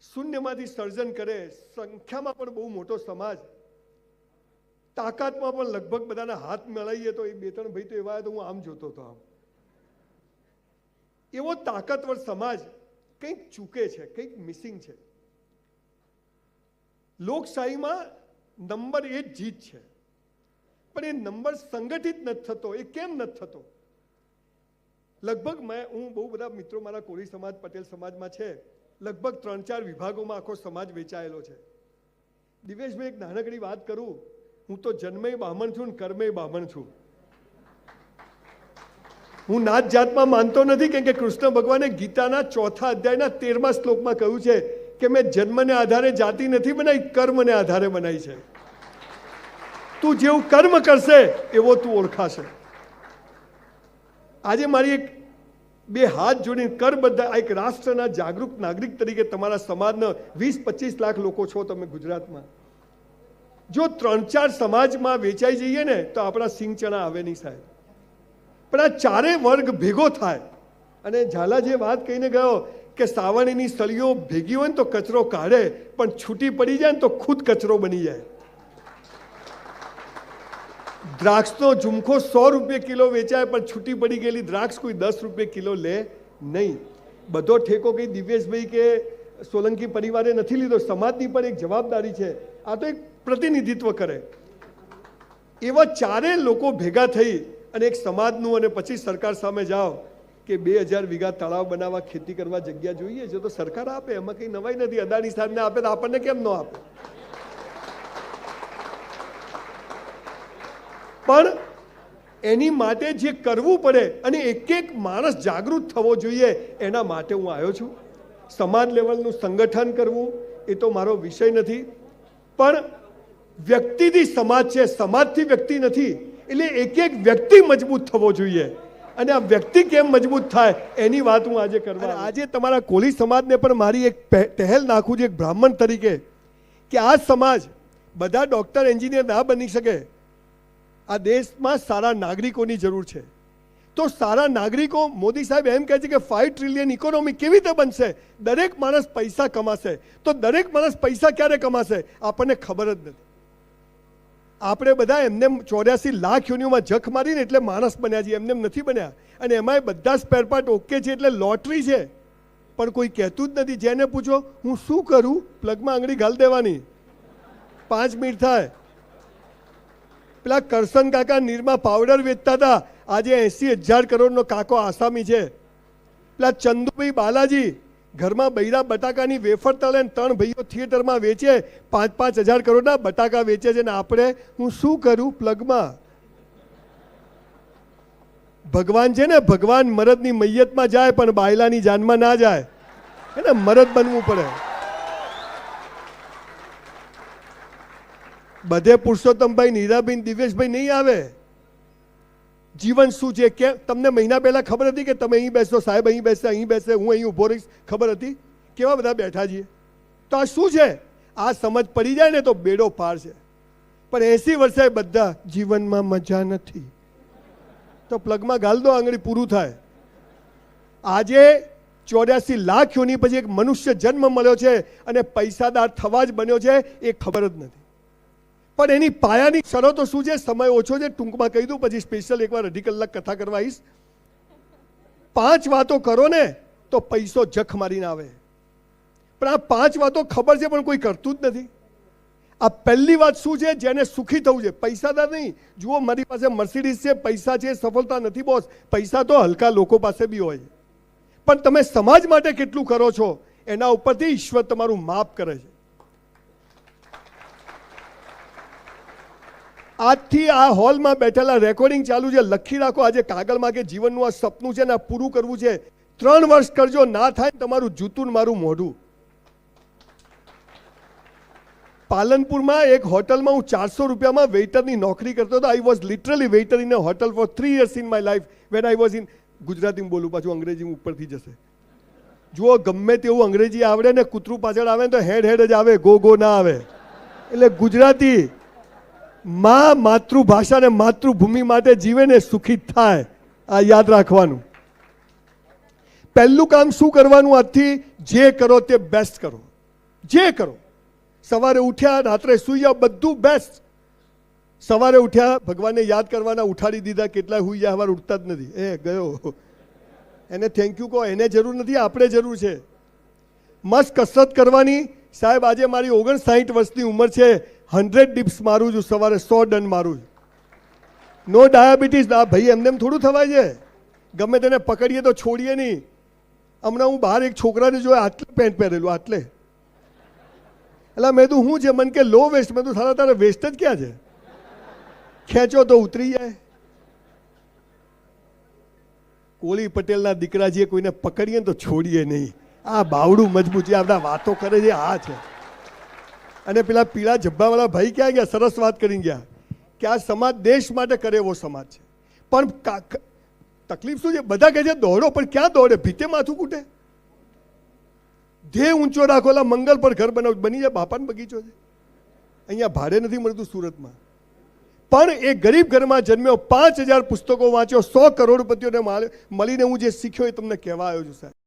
શૂન્યમાંથી સર્જન કરે, સંખ્યામાં પણ બહુ મોટો સમાજ, તાકાતમાં પણ લગભગ બધાના હાથ મેળવીએ તો એ 2-3 ભાઈ તો એવા તો હું આમ જોતો હતો, આમ એવો તાકાતવર સમાજ કંઈક ચૂકે છે, કંઈક મિસિંગ છે. લોકશાહીમાં નંબર એ જ જીત છે, પણ એ નંબર સંગઠિત નથી થતો. એ કેમ નથી થતો? લગભગ હું બહુ બધા મિત્રો મારા કોળી સમાજ, પટેલ સમાજમાં છે, લગભગ 3-4 વિભાગોમાં આખો સમાજ વેચાયેલો છે. દિવેશભાઈ, એક નાનકડી વાત કરું, હું તો જન્મે બ્રાહ્મણ છું ને કર્મે બ્રાહ્મણ છું. હું નાત જાતમાં માનતો નથી, કેમ કે કૃષ્ણ ભગવાને ગીતાના 4થા અધ્યાયના 13મા શ્લોકમાં કહ્યું છે કે મેં જન્મને આધારે જાતિ નથી બનાવી, કર્મને આધારે બનાવી છે. તું જેવું કર્મ કરશે એવો તું ઓળખાશે. આજે મારી એક 2 હાથ જોડીને કર બધા એક રાષ્ટ્રના જાગૃત નાગરિક તરીકે તમારા સમાજના 20-25 લાખ લોકો છો તમે ગુજરાતમાં. જો 3-4 સમાજમાં વેચાઈ જઈએ ને તો આપણા સિંગ ચણા આવે નહીં સાહેબ. પણ આ 4 વર્ગ ભેગો થાય, અને ઝાલા જે વાત કહીને ગયો કે સાવરણીની સળીઓ ભેગી હોય ને તો કચરો કાઢે, પણ છૂટી પડી જાય ને તો ખુદ કચરો બની જાય. દ્રાક્ષનો ઝુમખો 100 રૂપિયા કિલો વેચાય, પણ છૂટી પડી ગયેલી દ્રાક્ષ કોઈ 10 રૂપિયા કિલો લે નહીં. બધો ઠેકો કઈ દિવેશભાઈ કે સોલંકી પરિવારે નથી લીધો, સમાજની પણ એક જવાબદારી છે. આ તો એક પ્રતિનિધિત્વ કરે. એવા 4 લોકો ભેગા થઈ અને એક સમાજનું, અને પછી સરકાર સામે જાઓ કે 2000 વીઘા તળાવ બનાવવા, ખેતી કરવા જગ્યા જોઈએ છે, તો સરકાર આપે, એમાં કંઈ નવાઈ નથી. અદાણી સાહેબને આપે તો આપણને કેમ ન આપે? પણ એની માટે જે કરવું પડે, અને એક માણસ જાગૃત થવો જોઈએ, એના માટે હું આવ્યો છું. સમાજ લેવલનું સંગઠન કરવું એ તો મારો વિષય નથી, પણ વ્યક્તિથી સમાજ છે, સમાજથી વ્યક્તિ નથી. એટલે એક વ્યક્તિ મજબૂત થવો જોઈએ, અને આ વ્યક્તિ કેમ મજબૂત થાય એની વાત હું આજે કરવા. આજે તમારા કોળી સમાજને પણ મારી એક પહેલ નાખું છું એક બ્રાહ્મણ તરીકે, કે આ સમાજ બધા ડૉક્ટર, એન્જિનિયર ના બની શકે. આ દેશમાં સારા નાગરિકોની જરૂર છે. તો સારા નાગરિકો, મોદી સાહેબ એમ કહે છે કે 5 ટ્રિલિયન ઇકોનોમી કેવી રીતે બનશે? દરેક માણસ પૈસા કમાશે. તો દરેક માણસ પૈસા ક્યારે કમાશે આપણને ખબર જ નથી. આપણે બધા એમને 84 લાખ યોનિઓમાં જખ મારીને એટલે માણસ બન્યા છીએ, એમને નથી બન્યા. અને એમાંય બધા સ્પેર પાર્ટ ઓકે છે, એટલે લોટરી છે. પણ કોઈ કહેતું જ નથી. જેને પૂછો હું શું કરું, પ્લગમાં આંગળી ઘાલ દેવાની, 5 મિનિટ થાય. પેલા કરશન કાકા નીરમાં પાવડર વેચતા હતા, આજે 80,000 કરોડનો કાકો આસામી છે. પેલા ચંદુભાઈ બાલાજી ઘરમાં બૈરા બટાકાની વેફર તળે, 3 ભાઈઓ થિયેટરમાં વેચે, 5-5 હજાર કરોડના બટાકા વેચે છે, ને આપણે હું શું કરું પ્લગમાં. ભગવાન છે ને, ભગવાન મરદની મૈયતમાં જાય પણ બાયલાની જાનમાં ના જાય, એને મરદ બનવું પડે. બધે પુરુષોત્તમભાઈ, નીરાબેન, દિવેશભાઈ નહીં આવે. જીવન શું છે કે તમને મહિના પહેલા ખબર હતી કે તમે અહીં બેસો, સાહેબ અહીં બેસે, અહીં બેસે, હું અહીં ઊભો રહીશ? ખબર હતી? કેવા બધા બેઠા છીએ. તો આ શું છે? આ સમજ પડી જાય ને તો બેડો પાર છે. પણ 80 વર્ષે બધા જીવનમાં મજા નથી, તો પ્લગમાં ગાલ દો, આંગળી પૂરું થાય. આજે 84 લાખ યોની પછી એક મનુષ્ય જન્મ મળ્યો છે અને પૈસાદાર થવા જ બન્યો છે, એ ખબર જ નથી. પણ એની પાયાની શરતો શું છે? સમય ઓછો છે, ટૂંકમાં કહી દઉં, પછી સ્પેશિયલ એકવાર 2.5 કલાક કથા કરવા આવીશ. 5 વાતો કરો ને તો પૈસો જખ મારીને આવે. પણ આ 5 વાતો ખબર છે પણ કોઈ કરતું જ નથી. આ પહેલી વાત શું છે? જેને સુખી થવું છે, પૈસાદાર નહીં. જુઓ, મારી પાસે મર્સિડીઝ છે, પૈસા છે, સફળતા નથી બોસ. પૈસા તો હલકા લોકો પાસે બી હોય, પણ તમે સમાજ માટે કેટલું કરો છો એના ઉપરથી ઈશ્વર તમારું માપ કરે છે. આજથી આ હોલમાં બેઠેલા રેકોર્ડિંગ ચાલુ છે, લખી રાખો આજે કાગળમાં કે જીવનનું આ સપનું છે ને આ પૂરું કરવું છે. 3 વર્ષ કરજો, ના થાય તમારું જૂતું ને મારું મોઢું. પાલનપુરમાં એક હોટલમાં હું 400 રૂપિયામાં વેઇટરની નોકરી કરતો હતો. I was literally waiter in a hotel for 3 years in my life when I was in. ગુજરાતીમાં બોલું, પાછું અંગ્રેજી ઉપરથી જશે. જુઓ, ગમે તેવું અંગ્રેજી આવડે ને, કૂતરું પાછળ આવે ને તો હેડ હેડ જ આવે, ગો ગો ના આવે. એટલે ગુજરાતી માં માતૃભાષા ને માતૃભૂમિ માટે જીવે ને સુખી થાય, આ યાદ રાખવાનું. પહેલું કામ શું કરવાનું? આજથી જે કરો તે બેસ્ટ કરો. જે કરો, સવારે ઉઠ્યા રાત્રે સૂઈ જાઓ, બધું બેસ્ટ. સવારે ઉઠ્યા ભગવાનને યાદ કરવાના, ઉઠાડી દીધા, કેટલાય સૂઈ જાય, સવારે ઉઠતા જ નથી, એ ગયો, એને થેન્ક યુ કહો, એને જરૂર નથી, આપણે જરૂર છે. મસ્ત કસરત કરવાની. સાહેબ આજે મારી 59 વર્ષની ઉંમર છે, 100 ડિપ્સ મારું છું સવારે, 100 ડન મારું છું. નો ડાયાબિટીસ. આ ભાઈ એમને થોડું થવાય છે, ગમે તેને પકડીએ તો છોડીએ નહીં. હમણાં હું બહાર એક છોકરાને જોયા, આટલે પેન્ટ પહેરેલું, આટલે. એટલે મેં તું શું છે, મને કે લો વેસ્ટ. મેં તું સારા તારે વેસ્ટ જ ક્યાં છે, ખેંચો તો ઉતરી જાય. કોળી પટેલના દીકરાજીએ કોઈને પકડીએ ને તો છોડીએ નહીં. આ બાવડું મજબૂત છે, આપણા વાતો કરે છે, આ છે. અને પેલા પીળા જબ્બાવાળા ભાઈ ક્યાં ગયા, સરસ વાત કરીને ગયા કે આ સમાજ દેશ માટે કરે એવો સમાજ છે. પણ તકલીફ શું છે, બધા કહે છે દોડો, પણ ક્યાં દોડે, ભીતે માથું કૂટે. ધ્યેય ઊંચો રાખોલા, મંગલ પર ઘર બનાવ, બની જાય બાપાનો બગીચો છે. અહીંયા ભાડે નથી મળતું સુરતમાં. પણ એ ગરીબ ઘરમાં જન્મ્યો, 5000 પુસ્તકો વાંચ્યો, 100 કરોડપતિઓને મળીને હું જે શીખ્યો એ તમને કહેવા આવ્યો છું સાહેબ.